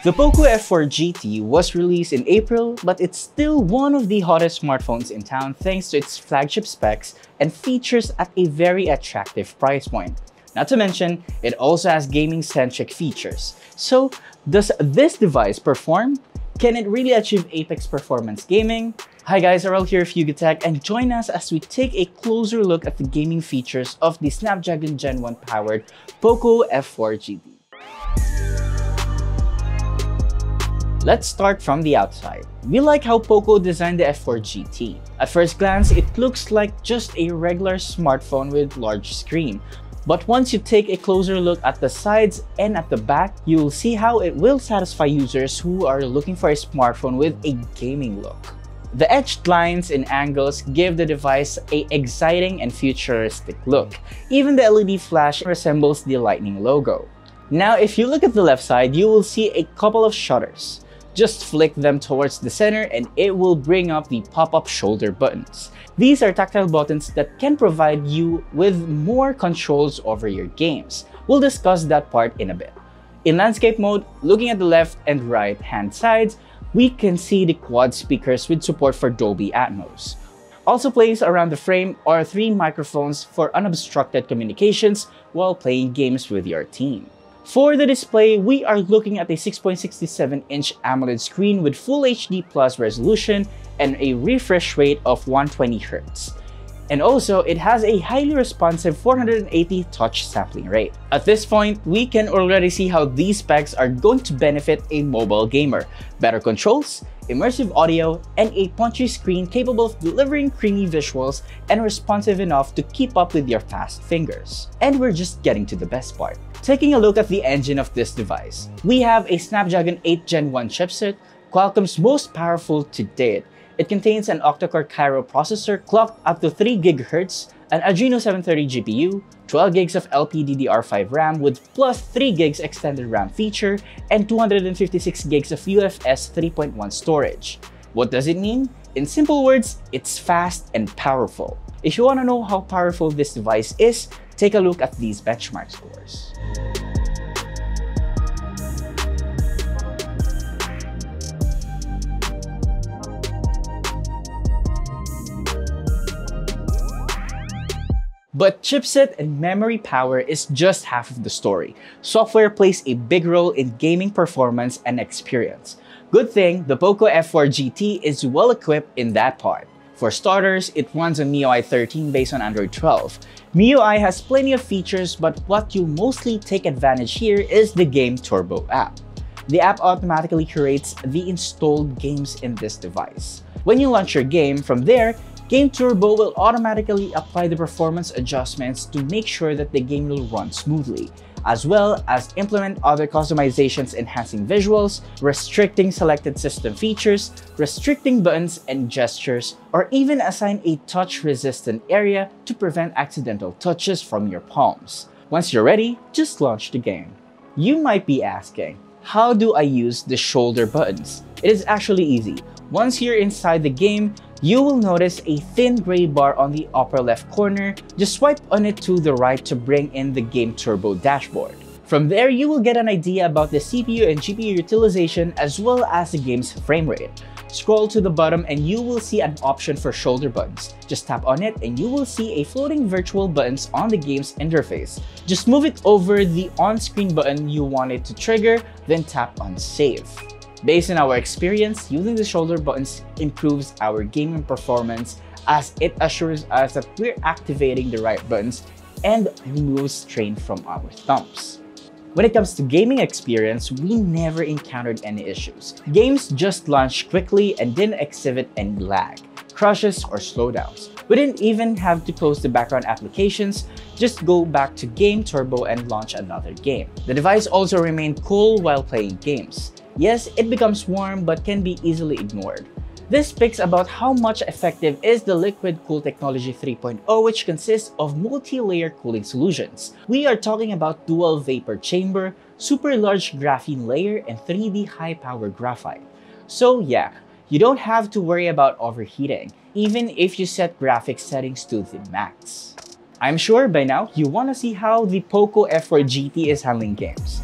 The POCO F4 GT was released in April, but it's still one of the hottest smartphones in town thanks to its flagship specs and features at a very attractive price point. Not to mention, it also has gaming-centric features. So, does this device perform? Can it really achieve apex performance gaming? Hi guys, Aral here of Tech, and join us as we take a closer look at the gaming features of the Snapdragon Gen 1 powered POCO F4 GT. Let's start from the outside. We like how POCO designed the F4 GT. At first glance, it looks like just a regular smartphone with large screen. But once you take a closer look at the sides and at the back, you'll see how it will satisfy users who are looking for a smartphone with a gaming look. The etched lines and angles give the device an exciting and futuristic look. Even the LED flash resembles the Lightning logo. Now, if you look at the left side, you will see a couple of shutters. Just flick them towards the center and it will bring up the pop-up shoulder buttons. These are tactile buttons that can provide you with more controls over your games. We'll discuss that part in a bit. In landscape mode, looking at the left and right hand sides, we can see the quad speakers with support for Dolby Atmos. Also placed around the frame are 3 microphones for unobstructed communications while playing games with your team. For the display, we are looking at a 6.67-inch AMOLED screen with Full HD Plus resolution and a refresh rate of 120Hz. And also, it has a highly responsive 480 touch sampling rate. At this point, we can already see how these specs are going to benefit a mobile gamer. Better controls, immersive audio, and a punchy screen capable of delivering creamy visuals and responsive enough to keep up with your fast fingers. And we're just getting to the best part. Taking a look at the engine of this device, we have a Snapdragon 8 Gen 1 chipset, Qualcomm's most powerful to date. It contains an octa-core Cairo processor clocked up to 3 GHz, an Adreno 730 GPU, 12 GB of LPDDR5 RAM with plus 3 GB extended RAM feature, and 256 GB of UFS 3.1 storage. What does it mean? In simple words, it's fast and powerful. If you want to know how powerful this device is, take a look at these benchmark scores. But chipset and memory power is just half of the story. Software plays a big role in gaming performance and experience. Good thing the POCO F4 GT is well equipped in that part. For starters, it runs on MIUI 13 based on Android 12. MIUI has plenty of features, but what you'll mostly take advantage here is the Game Turbo app. The app automatically curates the installed games in this device. When you launch your game, from there, Game Turbo will automatically apply the performance adjustments to make sure that the game will run smoothly, as well as implement other customizations enhancing visuals, restricting selected system features, restricting buttons and gestures, or even assign a touch-resistant area to prevent accidental touches from your palms. Once you're ready, just launch the game. You might be asking, how do I use the shoulder buttons? It is actually easy. Once you're inside the game, you will notice a thin gray bar on the upper left corner. Just swipe on it to the right to bring in the Game Turbo dashboard. From there, you will get an idea about the CPU and GPU utilization as well as the game's frame rate. Scroll to the bottom and you will see an option for shoulder buttons. Just tap on it and you will see a floating virtual buttons on the game's interface. Just move it over the on-screen button you want it to trigger, then tap on Save. Based on our experience, using the shoulder buttons improves our gaming performance as it assures us that we're activating the right buttons and removes strain from our thumbs. When it comes to gaming experience, we never encountered any issues. Games just launched quickly and didn't exhibit any lag, crashes, or slowdowns. We didn't even have to close the background applications, just go back to Game Turbo and launch another game. The device also remained cool while playing games. Yes, it becomes warm but can be easily ignored. This speaks about how much effective is the Liquid Cool Technology 3.0, which consists of multi-layer cooling solutions. We are talking about dual vapor chamber, super large graphene layer, and 3D high-power graphite. So yeah, you don't have to worry about overheating, even if you set graphics settings to the max. I'm sure by now you want to see how the POCO F4 GT is handling games.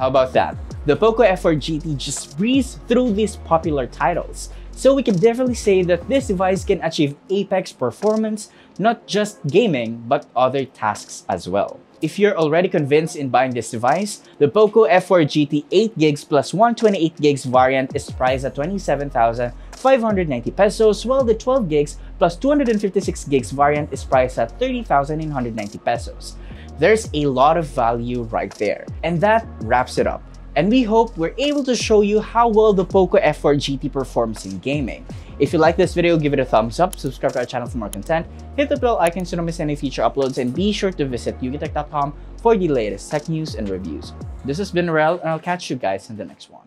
How about that? The POCO F4 GT just breezed through these popular titles. So we can definitely say that this device can achieve apex performance, not just gaming, but other tasks as well. If you're already convinced in buying this device, the POCO F4 GT 8GB plus 128GB variant is priced at 27,590 pesos, while the 12GB plus 256GB variant is priced at 30,990 pesos. There's a lot of value right there. And that wraps it up. And we hope we're able to show you how well the POCO F4 GT performs in gaming. If you like this video, give it a thumbs up, subscribe to our channel for more content, hit the bell icon so you don't miss any future uploads, and be sure to visit yugitech.com for the latest tech news and reviews. This has been Rel, and I'll catch you guys in the next one.